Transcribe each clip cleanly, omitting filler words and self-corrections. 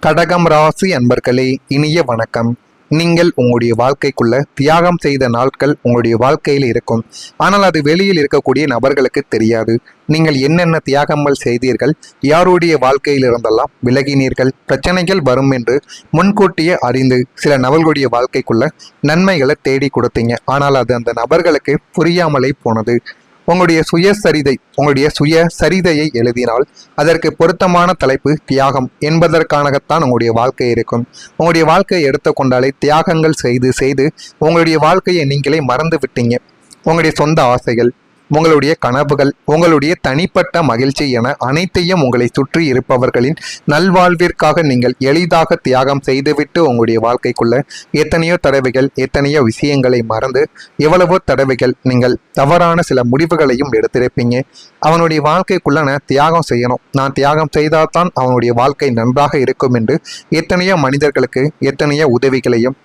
கடகம் ராசி அன்பர்களே, இனிய வணக்கம். நீங்கள் உங்களுடைய வாழ்க்கைக்குள்ள தியாகம் செய்த நாட்கள் உங்களுடைய வாழ்க்கையில் இருக்கும். ஆனால் அது வெளியில் இருக்கக்கூடிய நபர்களுக்கு தெரியாது. நீங்கள் என்னென்ன தியாகங்கள் செய்தீர்கள், யாருடைய வாழ்க்கையில் இருந்தெல்லாம் விலகினீர்கள், பிரச்சனைகள் வரும் என்று முன்கூட்டியே அறிந்து சில நபர்களுடைய வாழ்க்கைக்குள்ள நன்மைகளை தேடி கொடுத்தீங்க. ஆனால் அது அந்த நபர்களுக்கு புரியாமலே போனது. உங்களுடைய சுயசரிதையை எழுதினால் அதற்கு பொருத்தமான தலைப்பு தியாகம் என்பதற்கானத்தான் உங்களுடைய வாழ்க்கை இருக்கும். உங்களுடைய வாழ்க்கையை எடுத்துக்கொண்டாலே தியாகங்கள் செய்து செய்து உங்களுடைய வாழ்க்கையை நீங்களே மறந்து விட்டீங்க. உங்களுடைய சொந்த ஆசைகள், உங்களுடைய கனவுகள், உங்களுடைய தனிப்பட்ட மகிழ்ச்சி என அனைத்தையும் உங்களை சுற்றி இருப்பவர்களின் நல்வாழ்விற்காக நீங்கள் எளிதாக தியாகம் செய்துவிட்டு உங்களுடைய வாழ்க்கைக்குள்ள எத்தனையோ தடவைகள், எத்தனையோ விஷயங்களை மறந்து எவ்வளவோ தடவைகள் நீங்கள் தவறான சில முடிவுகளையும் எடுத்திருப்பீங்க. அவனுடைய வாழ்க்கைக்குள்ள நான் தியாகம் செய்யணும், நான் தியாகம் செய்தால்தான் அவனுடைய வாழ்க்கை நன்றாக இருக்கும் என்று எத்தனையோ மனிதர்களுக்கு எத்தனையோ உதவிகளையும்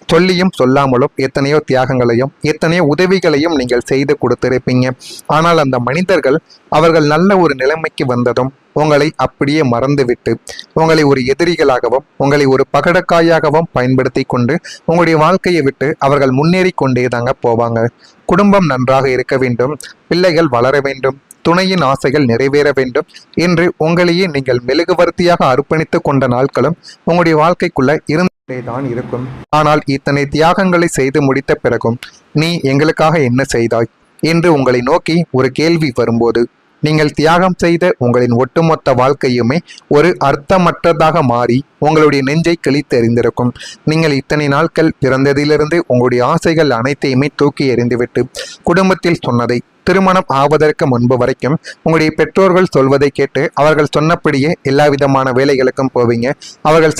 சொல்லியும் சொல்லாமலும் எத்தனையோ தியாகங்களையும் எத்தனையோ உதவிகளையும் நீங்கள் செய்து கொடுத்திருப்பீங்க. ஆனால் அந்த மனிதர்கள் அவர்கள் நல்ல ஒரு நிலைமைக்கு வந்ததும் உங்களை அப்படியே மறந்துவிட்டு உங்களை ஒரு எதிரிகளாகவும் உங்களை ஒரு பகடக்காயாகவும் பயன்படுத்தி கொண்டு உங்களுடைய வாழ்க்கையை விட்டு அவர்கள் முன்னேறி கொண்டே தாங்க போவாங்க. குடும்பம் நன்றாக இருக்க வேண்டும், பிள்ளைகள் வளர வேண்டும், துணையின் ஆசைகள் நிறைவேற வேண்டும் என்று உங்களையே நீங்கள் மெழுகுவர்த்தியாக அர்ப்பணித்து கொண்ட நாட்களும் உங்களுடைய வாழ்க்கைக்குள்ள தான் இருக்கும். ஆனால் இத்தனை தியாகங்களை செய்து முடித்த பிறகும் நீ எங்களுக்காக என்ன செய்தாய் என்று உங்களை நோக்கி ஒரு கேள்வி வரும்போது நீங்கள் தியாகம் செய்த உங்களின் ஒட்டுமொத்த வாழ்க்கையுமே ஒரு அர்த்தமற்றதாக மாறி உங்களுடைய நெஞ்சை கிழித்தெறிந்திருக்கும். நீங்கள் இத்தனை நாட்கள் பிறந்ததிலிருந்து உங்களுடைய ஆசைகள் அனைத்தையுமே தூக்கி எறிந்துவிட்டு குடும்பத்தில் சொன்னதை, திருமணம் ஆவதற்கு முன்பு வரைக்கும் உங்களுடைய பெற்றோர்கள் சொல்வதை கேட்டு அவர்கள் சொன்னபடியே எல்லா விதமான வேலைகளுக்கும் போவீங்க. அவர்கள்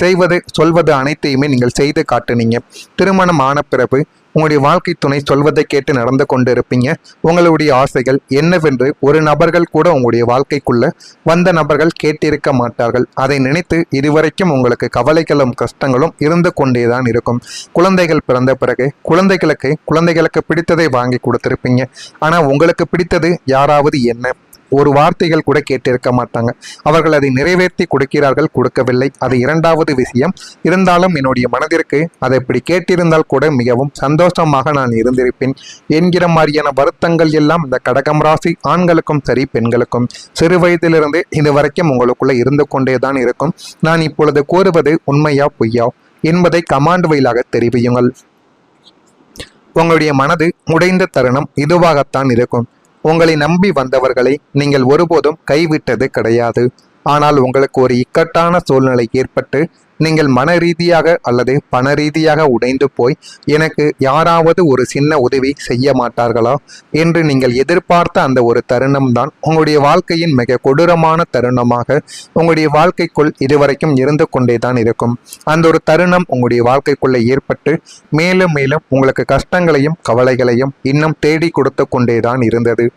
சொல்வது அனைத்தையுமே நீங்கள் செய்து காட்டுனீங்க. திருமணம் ஆன பிறகு உங்களுடைய வாழ்க்கை துணை சொல்வதை கேட்டு நடந்து கொண்டு இருப்பீங்க. உங்களுடைய ஆசைகள் என்னவென்று ஒரு நபர்கள் கூட உங்களுடைய வாழ்க்கைக்குள்ள வந்த நபர்கள் கேட்டிருக்க மாட்டார்கள். அதை நினைத்து இதுவரைக்கும் உங்களுக்கு கவலைகளும் கஷ்டங்களும் இருந்து கொண்டேதான் இருக்கும். குழந்தைகள் பிறந்த பிறகு குழந்தைகளுக்கு பிடித்ததை வாங்கி கொடுத்திருப்பீங்க. ஆனால் உங்களுக்கு பிடித்தது யாராவது என்ன ஒரு வார்த்தைகள் கூட கேட்டிருக்க மாட்டாங்க. அவர்கள் அதை நிறைவேற்றி கொடுக்கிறார்கள், கொடுக்கவில்லை, அது இரண்டாவது விஷயம். இருந்தாலும் என்னுடைய மனதிற்கு அதை இப்படி கேட்டிருந்தால் கூட மிகவும் சந்தோஷமாக நான் இருந்திருப்பேன் என்கிற மாதிரியான வருத்தங்கள் எல்லாம் இந்த கடகம் ராசி ஆண்களுக்கும் சரி பெண்களுக்கும் சிறு வயதிலிருந்து இது வரைக்கும் உங்களுக்குள்ள இருந்து கொண்டே தான் இருக்கும். நான் இப்பொழுது கூறுவது உண்மையா பொய்யா என்பதை கமாண்ட் வழியாக தெரிவியுங்கள். உங்களுடைய மனது உடைந்த தருணம் இதுவாகத்தான் இருக்கும். உங்களை நம்பி வந்தவர்களை நீங்கள் ஒருபோதும் கைவிட்டது கிடையாது. ஆனால் உங்களுக்கு ஒரு இக்கட்டான சூழ்நிலை ஏற்பட்டு நீங்கள் மன ரீதியாக அல்லது பண ரீதியாக உடைந்து போய் எனக்கு யாராவது ஒரு சின்ன உதவி செய்ய மாட்டார்களா என்று நீங்கள் எதிர்பார்த்த அந்த ஒரு தருணம் தான் உங்களுடைய வாழ்க்கையின் மிக கொடூரமான தருணமாக உங்களுடைய வாழ்க்கைக்குள் இதுவரைக்கும் இருந்து கொண்டே தான் இருக்கும். அந்த ஒரு தருணம் உங்களுடைய வாழ்க்கைக்குள்ளே ஏற்பட்டு மேலும் மேலும் உங்களுக்கு கஷ்டங்களையும் கவலைகளையும் இன்னும் தேடி கொடுத்து கொண்டே தான் இருந்தது.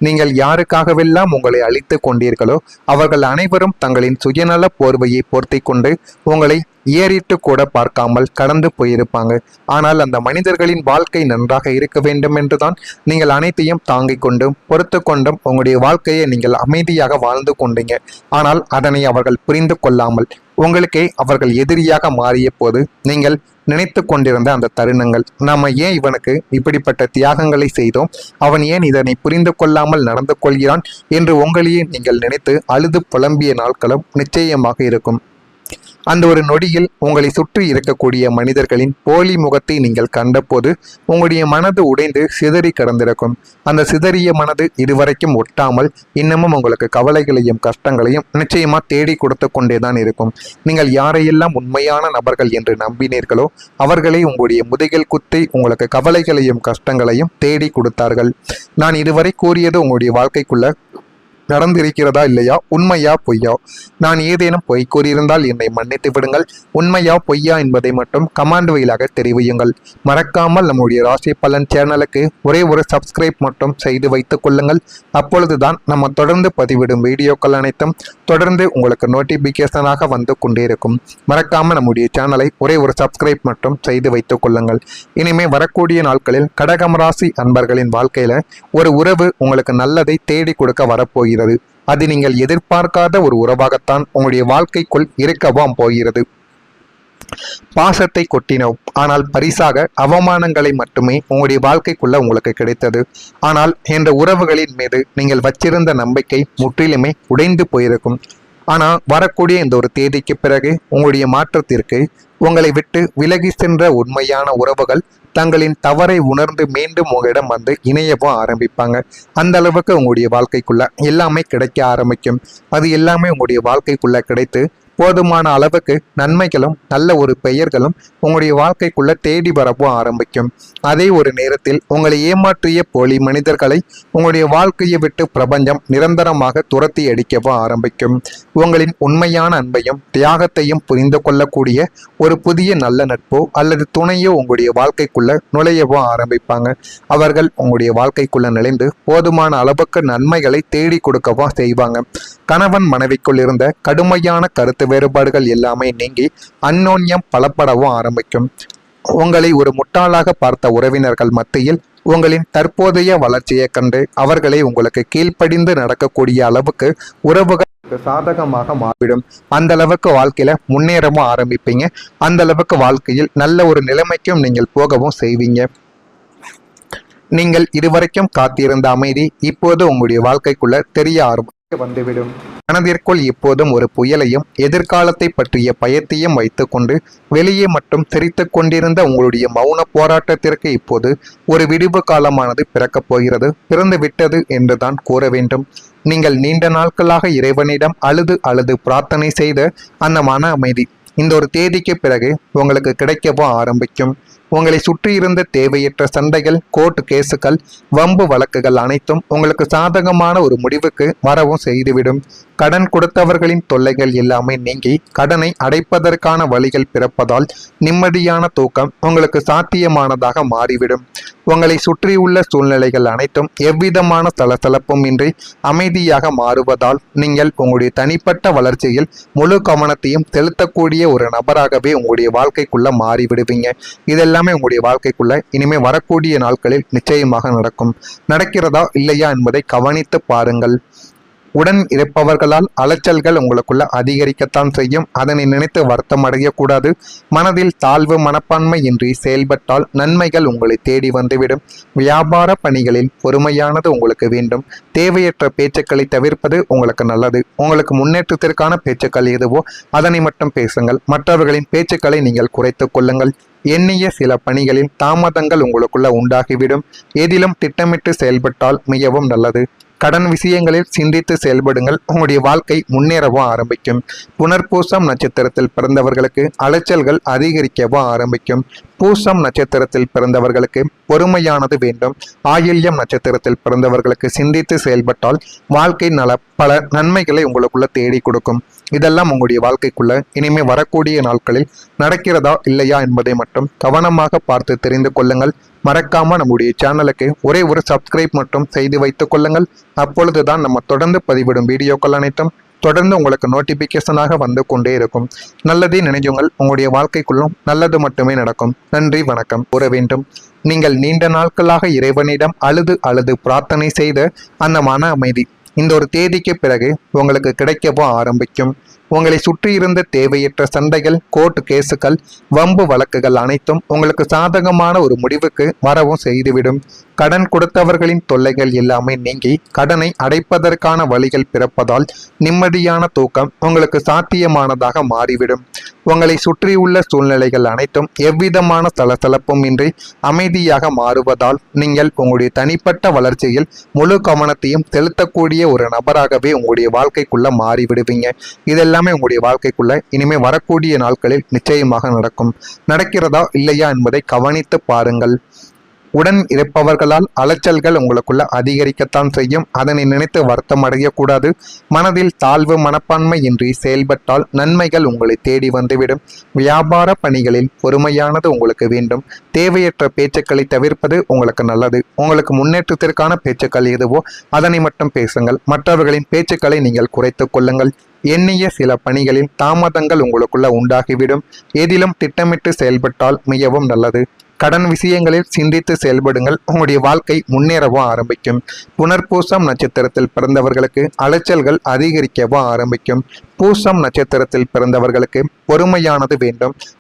நீங்கள் யாருக்காகவெல்லாம் உங்களை அழித்து கொண்டீர்களோ அவர்கள் அனைவரும் தங்களின் சுயநல போர்வையை பொருத்தி கொண்டு உங்களை ஏறிட்டு கூட பார்க்காமல் கடந்து போயிருப்பாங்க. ஆனால் அந்த மனிதர்களின் வாழ்க்கை நன்றாக இருக்க வேண்டும் என்றுதான் நீங்கள் அனைத்தையும் தாங்கிக் கொண்டும் பொறுத்து கொண்டும் உங்களுடைய வாழ்க்கையை நீங்கள் அமைதியாக வாழ்ந்து கொண்டீங்க. ஆனால் அதனை அவர்கள் புரிந்து கொள்ளாமல் உங்களுக்கே அவர்கள் எதிரியாக மாறிய போது நீங்கள் நினைத்து கொண்டிருந்த அந்த தருணங்கள், நாம ஏன் இவனுக்கு இப்படிப்பட்ட தியாகங்களை செய்தோம், அவன் ஏன் இதனை புரிந்து கொள்ளாமல் நடந்து கொள்கிறான் என்று உங்களையே நீங்கள் நினைத்து அழுது புலம்பிய நாட்களும் நிச்சயமாக இருக்கும். அந்த ஒரு நொடியில் உங்களை சுற்றி இருக்கக்கூடிய மனிதர்களின் போலி முகத்தை நீங்கள் கண்டபோது உங்களுடைய மனது உடைந்து சிதறி கிடந்திருக்கும். அந்த சிதறிய மனது இதுவரைக்கும் ஒட்டாமல் இன்னமும் உங்களுக்கு கவலைகளையும் கஷ்டங்களையும் நிச்சயமா தேடி கொடுத்து கொண்டேதான் இருக்கும். நீங்கள் யாரையெல்லாம் உண்மையான நபர்கள் என்று நம்பினீர்களோ அவர்களே உங்களுடைய முதுகில் குத்தி உங்களுக்கு கவலைகளையும் கஷ்டங்களையும் தேடி கொடுத்தார்கள். நான் இதுவரை கூறியது உங்களுடைய வாழ்க்கைக்குள்ள நடந்திருக்கிறதா இல்லையா, உண்மையா பொய்யா? நான் ஏதேனும் பொய் கூறியிருந்தால் என்னை மன்னித்து விடுங்கள். உண்மையா பொய்யா என்பதை மட்டும் கமாண்ட் வழியாக தெரிவியுங்கள். மறக்காமல் நம்முடைய ராசி பலன் சேனலுக்கு ஒரே ஒரு சப்ஸ்கிரைப் மட்டும் செய்து வைத்துக் கொள்ளுங்கள். அப்பொழுதுதான் நம்ம தொடர்ந்து பதிவிடும் வீடியோக்கள் அனைத்தும் தொடர்ந்து உங்களுக்கு நோட்டிபிகேஷனாக வந்து கொண்டே இருக்கும். மறக்காமல் நம்முடைய சேனலை ஒரே ஒரு சப்ஸ்கிரைப் மட்டும் செய்து வைத்துக் கொள்ளுங்கள். இனிமே வரக்கூடிய நாட்களில் கடகம் ராசி அன்பர்களின் வாழ்க்கையில ஒரு உறவு உங்களுக்கு நல்லதை தேடி கொடுக்க வரப்போகிறது. அது நீங்கள் எதிர்பார்க்காத ஒரு உறவாகத்தான் உங்களுடைய வாழ்க்கைக்குள் இருக்கவும் போகிறது. பாசத்தை கொட்டினோம், ஆனால் பரிசாக அவமானங்களை மட்டுமே உங்களுடைய வாழ்க்கைக்குள்ள உங்களுக்கு கிடைத்தது. ஆனால் என்ற உறவுகளின் மீது நீங்கள் வச்சிருந்த நம்பிக்கை முற்றிலுமே உடைந்து போயிருக்கும். ஆனால் வரக்கூடிய இந்த ஒரு தேதிக்கு பிறகு உங்களுடைய மாற்றத்திற்கு உங்களை விட்டு விலகி சென்ற உண்மையான உறவுகள் தங்களின் தவறை உணர்ந்து மீண்டும் உங்களிடம் வந்து இணையவும் ஆரம்பிப்பாங்க. அந்த அளவுக்கு உங்களுடைய வாழ்க்கைக்குள்ள எல்லாமே கிடைக்க ஆரம்பிக்கும். அது எல்லாமே உங்களுடைய வாழ்க்கைக்குள்ள கிடைத்து போதுமான அளவுக்கு நன்மைகளும் நல்ல ஒரு பெயர்களும் உங்களுடைய வாழ்க்கைக்குள்ள தேடி வரவும் ஆரம்பிக்கும். அதே ஒரு நேரத்தில் உங்களை ஏமாற்றிய போலி மனிதர்களை உங்களுடைய வாழ்க்கையை விட்டு பிரபஞ்சம் நிரந்தரமாக துரத்தி அடிக்கவும் ஆரம்பிக்கும். உங்களின் உண்மையான அன்பையும் தியாகத்தையும் புரிந்து கொள்ளக்கூடிய ஒரு புதிய நல்ல நட்போ அல்லது துணையோ உங்களுடைய வாழ்க்கைக்குள்ள நுழையவும் ஆரம்பிப்பாங்க. அவர்கள் உங்களுடைய வாழ்க்கைக்குள்ள நுழைந்து போதுமான அளவுக்கு நன்மைகளை தேடி கொடுக்கவும் செய்வாங்க. கணவன் மனைவிக்குள் இருந்த கடுமையான கருத்து வேறுபாடுகள் எல்லாமே நீங்கி அந்யோன்யம் பலப்படவும் ஆரம்பிக்கும். உங்களை ஒரு முட்டாளாக பார்த்த உறவினர்கள் மத்தியில் உங்களின் தற்போதைய வளர்ச்சியை கண்டு அவர்களை உங்களுக்கு கீழ்ப்படிந்து நடக்கக்கூடிய அளவுக்கு உறவுகள் சாதகமாக மாறிவிடும். அந்த அளவுக்கு வாழ்க்கையில முன்னேறவும் ஆரம்பிப்பீங்க. அந்த அளவுக்கு வாழ்க்கையில் நல்ல ஒரு நிலைமைக்கும் நீங்கள் போகவும் செய்வீங்க. நீங்கள் இதுவரைக்கும் காத்திருந்த அமைதி இப்போது உங்களுடைய வாழ்க்கைக்குள்ள தெரிய வந்துவிடும். மனதிற்குள் இப்போதும் ஒரு புயலையும் எதிர்காலத்தை பற்றிய பயத்தையும் வைத்துக்கொண்டு வெளியே மட்டும் சிரித்து கொண்டிருந்த உங்களுடைய மௌன போராட்டத்திற்கு இப்போது ஒரு விடுவு காலமானது பிறக்கப் போகிறது. பிறந்து விட்டது என்றுதான் கூற வேண்டும். நீங்கள் நீண்ட நாட்களாக இறைவனிடம் அழுது பிரார்த்தனை செய்த அந்த மன அமைதி இந்த ஒரு தேதிக்கு பிறகு உங்களுக்கு கிடைக்கவும் ஆரம்பிக்கும். உங்களை சுற்றி இருந்த தேவையற்ற சண்டைகள், கோர்ட் கேசுகள், வம்பு வழக்குகள் அனைத்தும் உங்களுக்கு சாதகமான ஒரு முடிவுக்கு வரவும் செய்துவிடும். கடன் கொடுத்தவர்களின் தொல்லைகள் எல்லாமே நீங்கி கடனை அடைப்பதற்கான வழிகள் பிறப்பதால் நிம்மதியான தூக்கம் உங்களுக்கு சாத்தியமானதாக மாறிவிடும். உங்களை சுற்றியுள்ள சூழ்நிலைகள் அனைத்தும் எவ்விதமான சலசலப்பும் இன்றி அமைதியாக மாறுவதால் நீங்கள் உங்களுடைய தனிப்பட்ட வளர்ச்சியில் முழு கவனத்தையும் செலுத்தக்கூடிய ஒரு நபராகவே உங்களுடைய வாழ்க்கைக்குள்ள மாறிவிடுவீங்க. இதெல்லாமே உங்களுடைய வாழ்க்கைக்குள்ள இனிமே வரக்கூடிய நாட்களில் நிச்சயமாக நடக்கிறதா இல்லையா என்பதை கவனித்து பாருங்கள். உடன் இருப்பவர்களால் அலைச்சல்கள் உங்களுக்குள்ள அதிகரிக்கத்தான் செய்யும். அதனை நினைத்து வருத்தம் அடையக்கூடாது. மனதில் தாழ்வு மனப்பான்மை இன்றி செயல்பட்டால் நன்மைகள் உங்களை தேடி வந்துவிடும். வியாபார பணிகளில் பொறுமையானது உங்களுக்கு வேண்டும். தேவையற்ற பேச்சுக்களை தவிர்ப்பது உங்களுக்கு நல்லது. உங்களுக்கு முன்னேற்றத்திற்கான பேச்சுக்கள் எதுவோ அதனை மட்டும் பேசுங்கள். மற்றவர்களின் பேச்சுக்களை நீங்கள் குறைத்து கொள்ளுங்கள். எண்ணிய சில பணிகளில் தாமதங்கள் உங்களுக்குள்ள உண்டாகிவிடும். எதிலும் திட்டமிட்டு செயல்பட்டால் மிகவும் நல்லது. கடன் விஷயங்களில் சிந்தித்து செயல்படுங்கள். உங்களுடைய வாழ்க்கை முன்னேறவும் ஆரம்பிக்கும். புனர்பூசம் நட்சத்திரத்தில் பிறந்தவர்களுக்கு அலைச்சல்கள் அதிகரிக்கவும் ஆரம்பிக்கும். பூசம் நட்சத்திரத்தில் பிறந்தவர்களுக்கு பொறுமையானது வேண்டும். ஆயில்யம் நட்சத்திரத்தில் பிறந்தவர்களுக்கு சிந்தித்து செயல்பட்டால் வாழ்க்கை பல நன்மைகளை உங்களுக்குள்ள தேடி கொடுக்கும். இதெல்லாம் உங்களுடைய வாழ்க்கைக்குள்ள இனிமே வரக்கூடிய நாட்களில் நடக்கிறதா இல்லையா என்பதை மட்டும் கவனமாக பார்த்து தெரிந்து கொள்ளுங்கள். மறக்காம நம்முடைய சேனலுக்கு ஒரே ஒரு சப்ஸ்கிரைப் மட்டும் செய்து வைத்துக் கொள்ளுங்கள். அப்பொழுதுதான் நம்ம தொடர்ந்து பதிவிடும் வீடியோக்கள் அனைத்தும் தொடர்ந்து உங்களுக்கு நோட்டிபிகேஷனாக வந்து கொண்டே இருக்கும். நல்லதே நினைஞ்சுங்கள். உங்களுடைய வாழ்க்கைக்குள்ளும் நல்லது மட்டுமே நடக்கும். நன்றி, வணக்கம் கூற வேண்டும். நீங்கள் நீண்ட நாட்களாக இறைவனிடம் அழுது பிரார்த்தனை செய்த அந்த மன அமைதி இந்த ஒரு தேதிக்கு பிறகு உங்களுக்கு கிடைக்கவும் ஆரம்பிக்கும். உங்களை சுற்றி இருந்த தேவையற்ற சண்டைகள், கோர்ட் கேசுகள், வம்பு வழக்குகள் அனைத்தும் உங்களுக்கு சாதகமான ஒரு முடிவுக்கு வரவும் செய்துவிடும். கடன் கொடுத்தவர்களின் தொல்லைகள் எல்லாமே நீங்கி கடனை அடைப்பதற்கான வழிகள் பிறப்பதால் நிம்மதியான தூக்கம் உங்களுக்கு சாத்தியமானதாக மாறிவிடும். உங்களை சுற்றியுள்ள சூழ்நிலைகள் அனைத்தும் எவ்விதமான சலசலப்பும் இன்றி அமைதியாக மாறுவதால் நீங்கள் உங்களுடைய தனிப்பட்ட வளர்ச்சியில் முழு கவனத்தையும் செலுத்தக்கூடிய ஒரு நபராகவே உங்களுடைய வாழ்க்கைக்குள்ள மாறிவிடுவீங்க. இதெல்லாமே உங்களுடைய வாழ்க்கைக்குள்ள இனிமே வரக்கூடிய நாட்களில் நிச்சயமாக நடக்கிறதா இல்லையா என்பதை கவனித்து பாருங்கள். உடன் இருப்பவர்களால் அலைச்சல்கள் உங்களுக்குள்ள அதிகரிக்கத்தான் செய்யும். அதனை நினைத்து வருத்தம் அடையக்கூடாது. மனதில் தாழ்வு மனப்பான்மை இன்றி செயல்பட்டால் நன்மைகள் உங்களை தேடி வந்துவிடும். வியாபார பணிகளில் பொறுமையானது உங்களுக்கு வேண்டும். தேவையற்ற பேச்சுக்களை தவிர்ப்பது உங்களுக்கு நல்லது. உங்களுக்கு முன்னேற்றத்திற்கான பேச்சுக்கள் எதுவோ அதனை மட்டும் பேசுங்கள். மற்றவர்களின் பேச்சுக்களை நீங்கள் குறைத்து கொள்ளுங்கள். எண்ணிய சில பணிகளில் தாமதங்கள் உங்களுக்குள்ள உண்டாகிவிடும். எதிலும் திட்டமிட்டு செயல்பட்டால் மிகவும் நல்லது. கடன் விஷயங்களில் சிந்தித்து செயல்படுங்கள். உங்களுடைய வாழ்க்கை முன்னேறவும் ஆரம்பிக்கும். புனர்பூசம் நட்சத்திரத்தில் பிறந்தவர்களுக்கு அலைச்சல்கள் அதிகரிக்கவும் ஆரம்பிக்கும். பூசம் நட்சத்திரத்தில் பிறந்தவர்களுக்கு பொறுமையானது வேண்டும்.